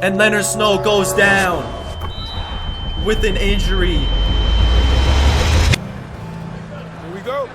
And Leonard Snow goes down with an injury. Here we go.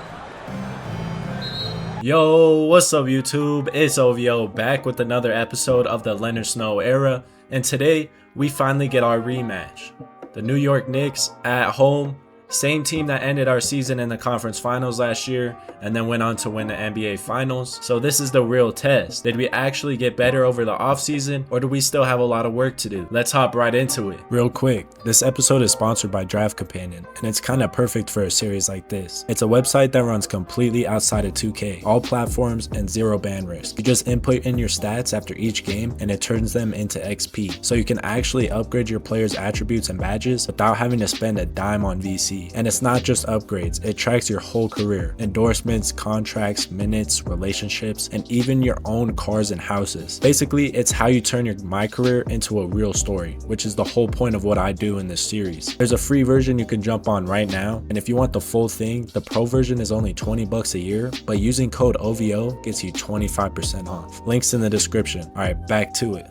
Yo, what's up YouTube? It's OVO back with another episode of the Leonard Snow Era. And today, we finally get our rematch. The New York Knicks at home. Same team that ended our season in the conference finals last year and then went on to win the NBA finals. So this is the real test. Did we actually get better over the offseason, or do we still have a lot of work to do? Let's hop right into it. Real quick, this episode is sponsored by Draft Companion, and it's kind of perfect for a series like this. It's a website that runs completely outside of 2K, all platforms and zero ban risk. You just input in your stats after each game and it turns them into XP. So you can actually upgrade your players' attributes and badges without having to spend a dime on VC. And it's not just upgrades, it tracks your whole career. Endorsements, contracts, minutes, relationships, and even your own cars and houses. Basically, it's how you turn your MyCareer into a real story, which is the whole point of what I do in this series. There's a free version you can jump on right now, and if you want the full thing, the pro version is only 20 bucks a year, but using code OVO gets you 25% off. Links in the description. Alright, back to it.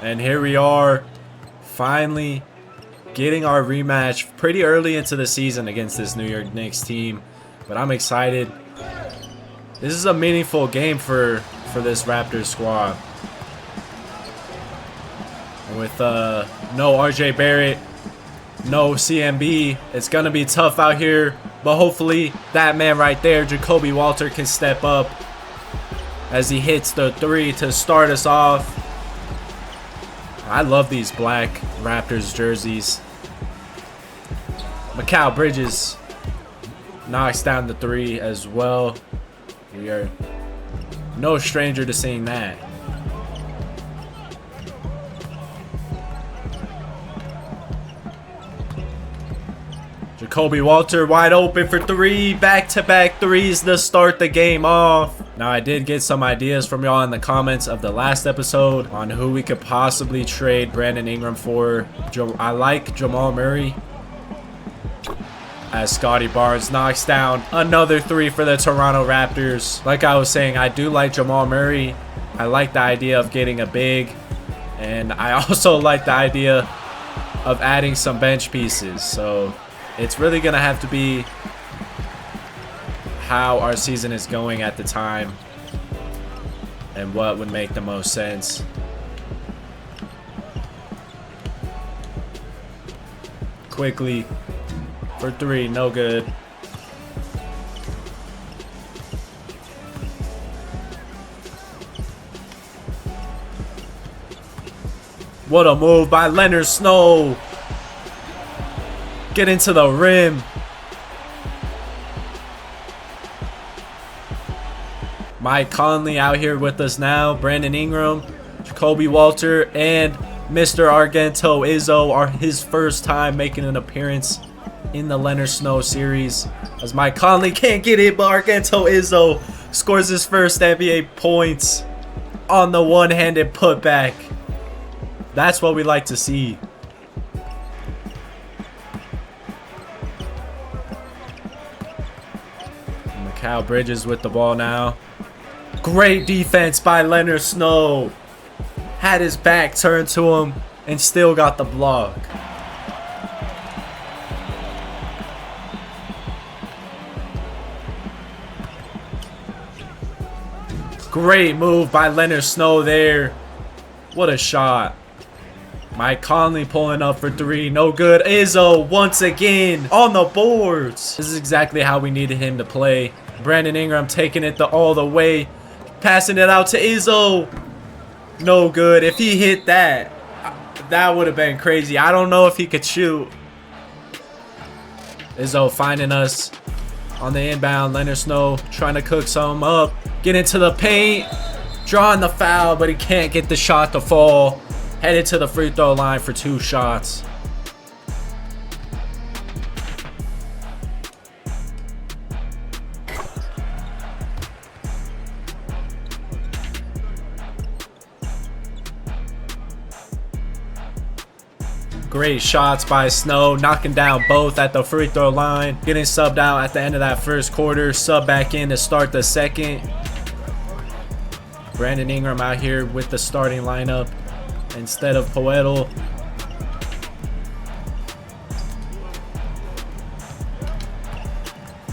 And here we are, finally getting our rematch pretty early into the season against this New York Knicks team. But I'm excited. This is a meaningful game for this Raptors squad. And with no RJ Barrett, no CMB, it's going to be tough out here. But hopefully that man right there, Ja'Kobe Walter, can step up as he hits the three to start us off. I love these black Raptors jerseys. Mikal Bridges knocks down the three as well. We are no stranger to seeing that. Ja'Kobe Walter wide open for three. Back-to-back threes to start the game off. Now, I did get some ideas from y'all in the comments of the last episode on who we could possibly trade Brandon Ingram for. I like Jamal Murray. As Scotty Barnes knocks down another three for the Toronto Raptors. Like I was saying, I do like Jamal Murray. I like the idea of getting a big. And I also like the idea of adding some bench pieces. So it's really going to have to be how our season is going at the time and what would make the most sense. Quickly for three, no good. What a move by Leonard Snow. Get into the rim. Mike Conley out here with us now. Brandon Ingram, Ja'Kobe Walter, and Mr. Argento Izzo are his first time making an appearance in the Leonard Snow series. As Mike Conley can't get it, but Argento Izzo scores his first NBA points on the one-handed putback. That's what we like to see. Mikal Bridges with the ball now. Great defense by Leonard Snow. Had his back turned to him and still got the block. Great move by Leonard Snow there. What a shot. Mike Conley pulling up for three. No good. Izzo once again on the boards. This is exactly how we needed him to play. Brandon Ingram taking it all the way. Passing it out to Izzo. No good. If he hit that, that would have been crazy. I don't know if he could shoot. Izzo finding us on the inbound. Leonard Snow trying to cook some up. Get into the paint. Drawing the foul, but he can't get the shot to fall. Headed to the free throw line for two shots. Great shots by Snow, knocking down both at the free throw line. Getting subbed out at the end of that first quarter. Sub back in to start the second. Brandon Ingram out here with the starting lineup instead of Poeltl.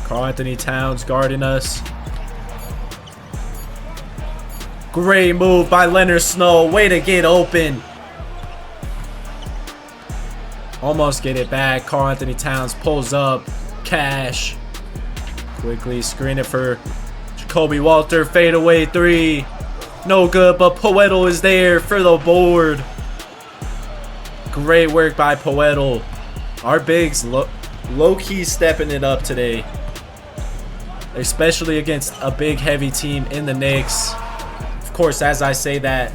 Karl-Anthony Towns guarding us. Great move by Leonard Snow. Way to get open. Almost get it back. Karl-Anthony Towns pulls up. Cash. Quickly screen it for Jacoby Walter. Fadeaway three. No good, but Poeltl is there for the board. Great work by Poeltl. Our bigs low-key stepping it up today. Especially against a big, heavy team in the Knicks. Of course, as I say that,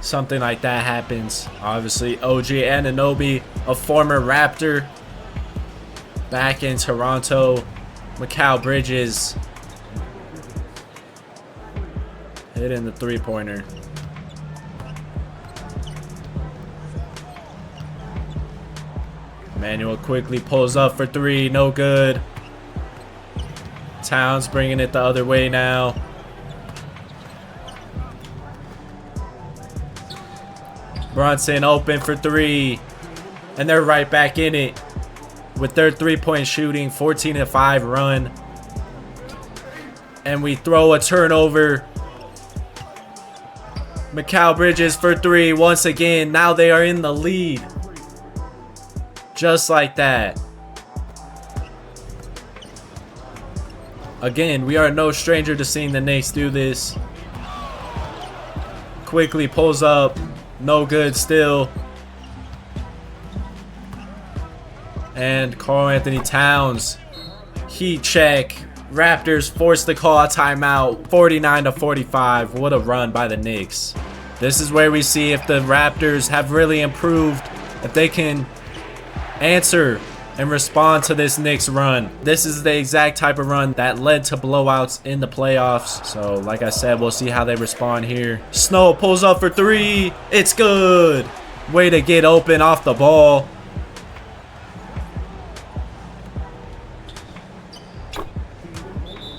something like that happens. Obviously, OG Anunoby, a former Raptor, back in Toronto. Mikal Bridges hitting the three-pointer. Manuel quickly pulls up for three. No good. Towns bringing it the other way now. Brunson open for three. And they're right back in it with their three-point shooting. 14-5 run. And we throw a turnover. Mikal Bridges for three once again. Now they are in the lead. Just like that. Again, we are no stranger to seeing the Knicks do this. Quickly pulls up. No good still. And Karl-Anthony Towns. Heat check. Raptors forced to call a timeout. 49-45. What a run by the Knicks. This is where we see if the Raptors have really improved. If they can answer and respond to this Knicks run. This is the exact type of run that led to blowouts in the playoffs. So, like I said, we'll see how they respond here. Snow pulls up for three. It's good. Way to get open off the ball.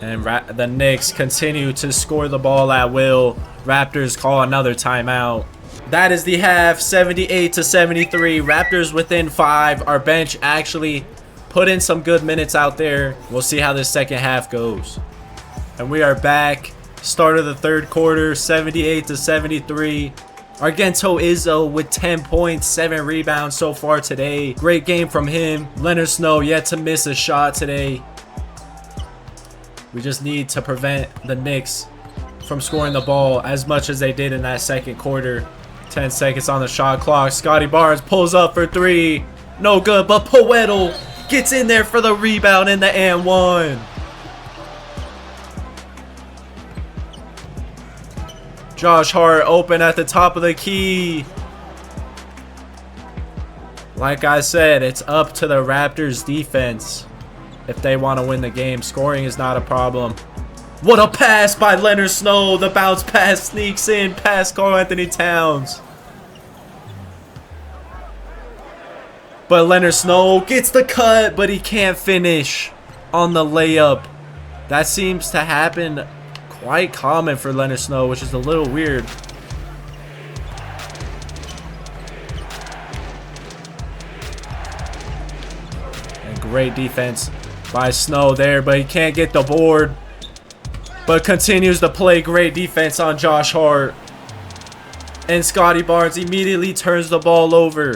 And the Knicks continue to score the ball at will. Raptors call another timeout. That is the half, 78-73. Raptors within 5. Our bench actually put in some good minutes out there. We'll see how this second half goes. And we are back. Start of the third quarter, 78-73. Argento Izzo with 10 points, 7 rebounds so far today. Great game from him. Leonard Snow yet to miss a shot today. We just need to prevent the Knicks from scoring the ball as much as they did in that second quarter. 10 seconds on the shot clock. Scotty Barnes pulls up for three. No good, but Poeltl gets in there for the rebound and the and one. Josh Hart open at the top of the key. Like I said, it's up to the Raptors defense if they want to win the game. Scoring is not a problem. What a pass by Leonard Snow. The bounce pass sneaks in past Karl-Anthony Towns. But Leonard Snow gets the cut, but he can't finish on the layup. That seems to happen quite common for Leonard Snow, which is a little weird. And great defense by Snow there, but he can't get the board. But continues to play great defense on Josh Hart. And Scotty Barnes immediately turns the ball over.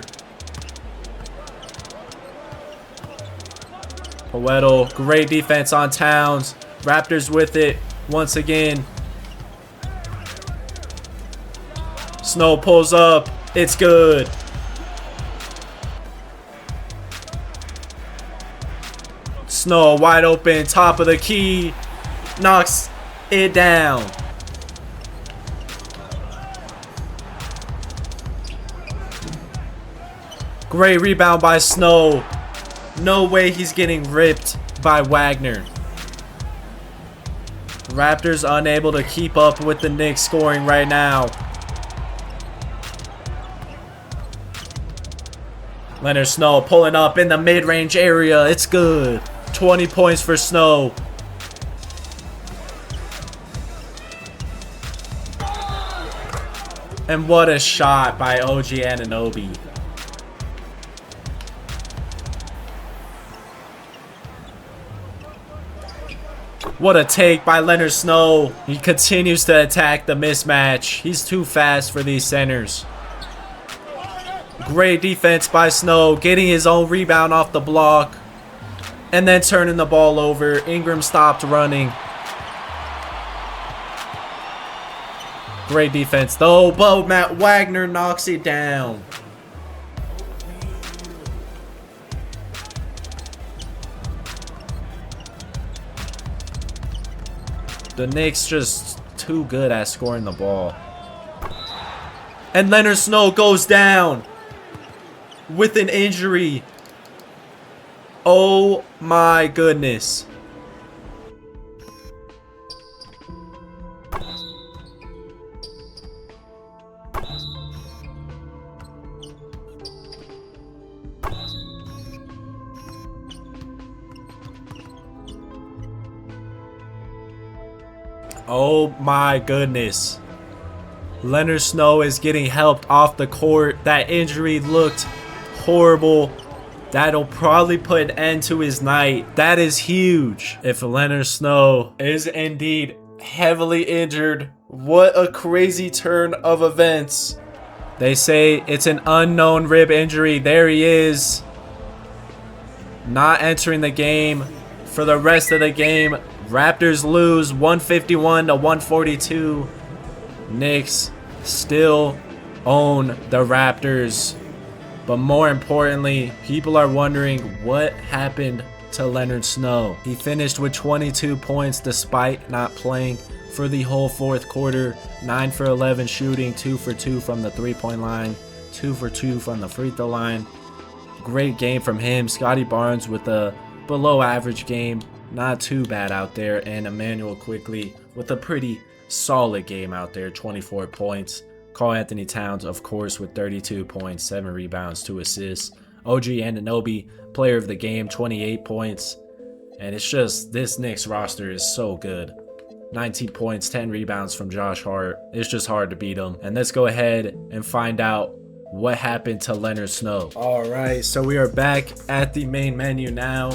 Poeltl, great defense on Towns. Raptors with it once again. Snow pulls up. It's good. Snow wide open, top of the key. Knocks it down. Great rebound by Snow. No way he's getting ripped by Wagner. Raptors unable to keep up with the Knicks scoring right now. Leonard Snow pulling up in the mid-range area. It's good. 20 points for Snow. And what a shot by OG Anunoby. What a take by Leonard Snow. He continues to attack the mismatch. He's too fast for these centers. Great defense by Snow, getting his own rebound off the block. And then turning the ball over. Ingram stopped running. Great defense though, but Matt Wagner knocks it down. The Knicks just too good at scoring the ball. And Leonard Snow goes down with an injury. Oh my goodness. Oh my goodness. Leonard Snow is getting helped off the court. That injury looked horrible. That'll probably put an end to his night. That is huge. If Leonard Snow is indeed heavily injured, what a crazy turn of events. They say it's an unknown rib injury. There he is. Not entering the game for the rest of the game. Raptors lose 151 to 142. Knicks still own the Raptors. But more importantly, people are wondering what happened to Leonard Snow. He finished with 22 points despite not playing for the whole fourth quarter. 9 for 11 shooting, 2 for 2 from the three-point line, 2 for 2 from the free throw line. Great game from him. Scotty Barnes with a below average game. Not too bad out there. And Emmanuel Quickly with a pretty solid game out there. 24 points. Karl Anthony Towns, of course, with 32 points, 7 rebounds, 2 assists. OG Anunoby, player of the game, 28 points. And it's just, this Knicks roster is so good. 19 points, 10 rebounds from Josh Hart. It's just hard to beat him. And let's go ahead and find out what happened to Leonard Snow. All right, so we are back at the main menu now.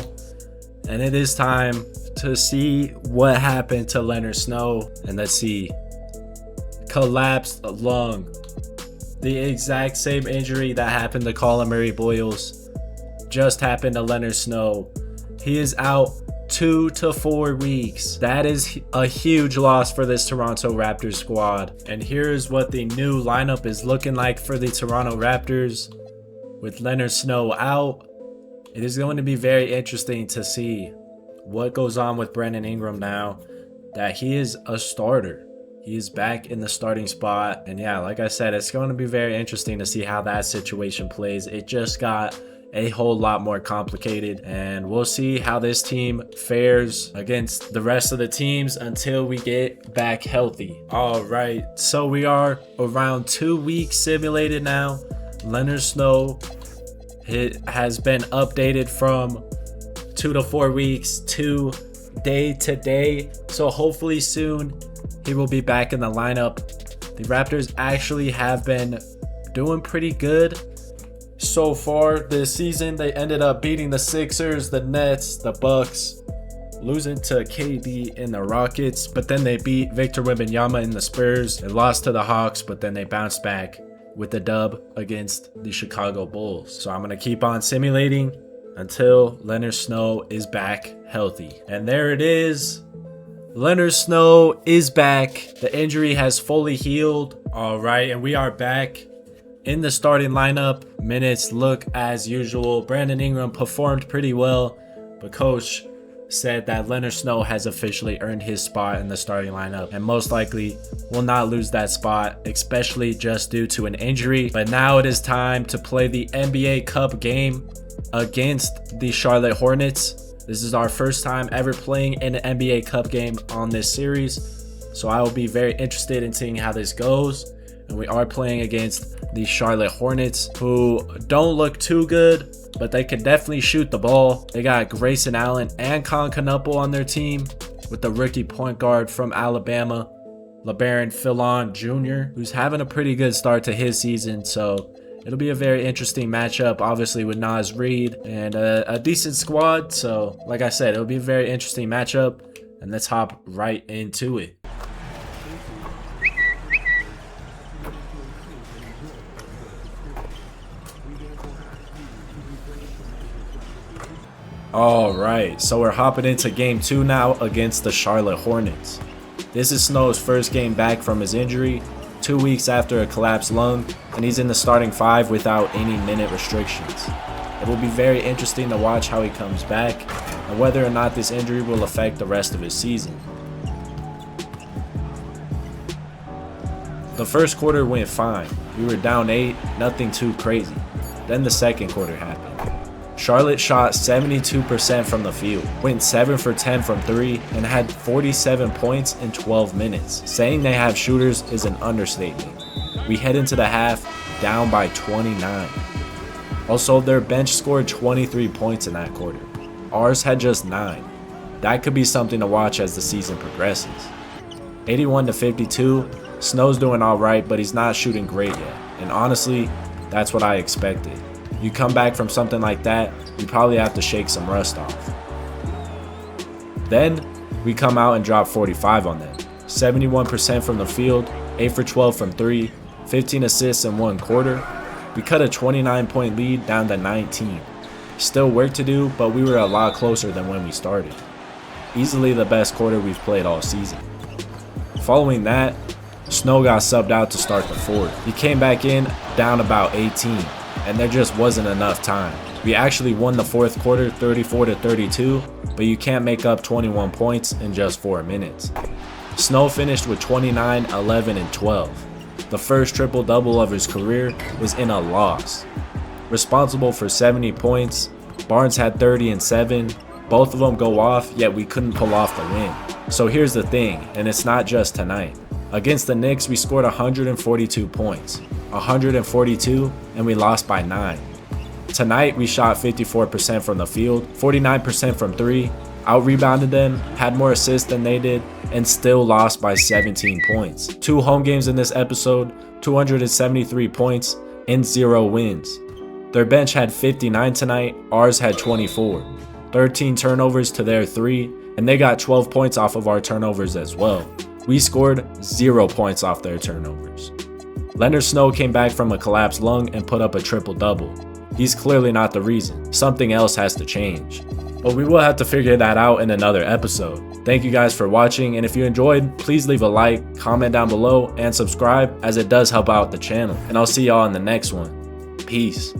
And it is time to see what happened to Leonard Snow. And let's see. Collapsed lung. The exact same injury that happened to Colin Murray-Boyles just happened to Leonard Snow. He is out 2 to 4 weeks. That is a huge loss for this Toronto Raptors squad. And here's what the new lineup is looking like for the Toronto Raptors. With Leonard Snow out, it is going to be very interesting to see what goes on with Brandon Ingram now that he is a starter. He is back in the starting spot. And yeah, like I said, it's going to be very interesting to see how that situation plays. It just got a whole lot more complicated. And we'll see how this team fares against the rest of the teams until we get back healthy. All right, so we are around 2 weeks simulated now. Leonard Snow has been updated from 2 to 4 weeks to day to day. So hopefully soon he will be back in the lineup. The Raptors actually have been doing pretty good so far this season. They ended up beating the Sixers, the Nets, the Bucks, losing to KD in the Rockets, but then they beat Victor Wembanyama in the Spurs. They lost to the Hawks, but then they bounced back with the dub against the Chicago Bulls. So I'm going to keep on simulating until Leonard Snow is back healthy. And there it is. Leonard Snow is back. The injury has fully healed. All right, and we are back in the starting lineup. Minutes look as usual. Brandon Ingram performed pretty well, but coach said that Leonard Snow has officially earned his spot in the starting lineup and most likely will not lose that spot, especially just due to an injury. But now it is time to play the NBA Cup game against the Charlotte Hornets. This is our first time ever playing in an NBA Cup game on this series, so I will be very interested in seeing how this goes. and we are playing against the Charlotte Hornets, who don't look too good, but they can definitely shoot the ball. They got Grayson Allen and Con Knuppel on their team, with the rookie point guard from Alabama, LeBaron Philon Jr., who's having a pretty good start to his season. So it'll be a very interesting matchup, obviously, with Naz Reid and a decent squad. So like I said, it'll be a very interesting matchup, and let's hop right into it. Alright, so we're hopping into game 2 now against the Charlotte Hornets. This is Snow's first game back from his injury, 2 weeks after a collapsed lung, and he's in the starting 5 without any minute restrictions. It will be very interesting to watch how he comes back, and whether or not this injury will affect the rest of his season. The first quarter went fine. We were down 8, nothing too crazy. Then the second quarter happened. Charlotte shot 72% from the field, went 7 for 10 from 3, and had 47 points in 12 minutes. Saying they have shooters is an understatement. We head into the half down by 29. Also, their bench scored 23 points in that quarter. Ours had just 9. That could be something to watch as the season progresses. 81-52, Snow's doing alright, but he's not shooting great yet. And honestly, that's what I expected. You come back from something like that, you probably have to shake some rust off. Then, we come out and drop 45 on them. 71% from the field, 8 for 12 from 3, 15 assists in 1 quarter. We cut a 29-point lead down to 19. Still work to do, but we were a lot closer than when we started. Easily the best quarter we've played all season. Following that, Snow got subbed out to start the fourth. He came back in down about 18. And there just wasn't enough time. We actually won the fourth quarter 34-32, but you can't make up 21 points in just 4 minutes. Snow finished with 29, 11, and 12. The first triple-double of his career was in a loss. Responsible for 70 points, Barnes had 30 and 7. Both of them go off, yet we couldn't pull off the win. So here's the thing, and it's not just tonight. Against the Knicks, we scored 142 points. 142, and we lost by 9. Tonight, we shot 54% from the field, 49% from 3, out-rebounded them, had more assists than they did, and still lost by 17 points. 2 home games in this episode, 273 points, and 0 wins. Their bench had 59 tonight, ours had 24. 13 turnovers to their 3, and they got 12 points off of our turnovers as well. We scored 0 points off their turnovers. Leonard Snow came back from a collapsed lung and put up a triple-double. He's clearly not the reason. Something else has to change. But we will have to figure that out in another episode. Thank you guys for watching, and if you enjoyed, please leave a like, comment down below, and subscribe, as it does help out the channel. And I'll see y'all in the next one. Peace.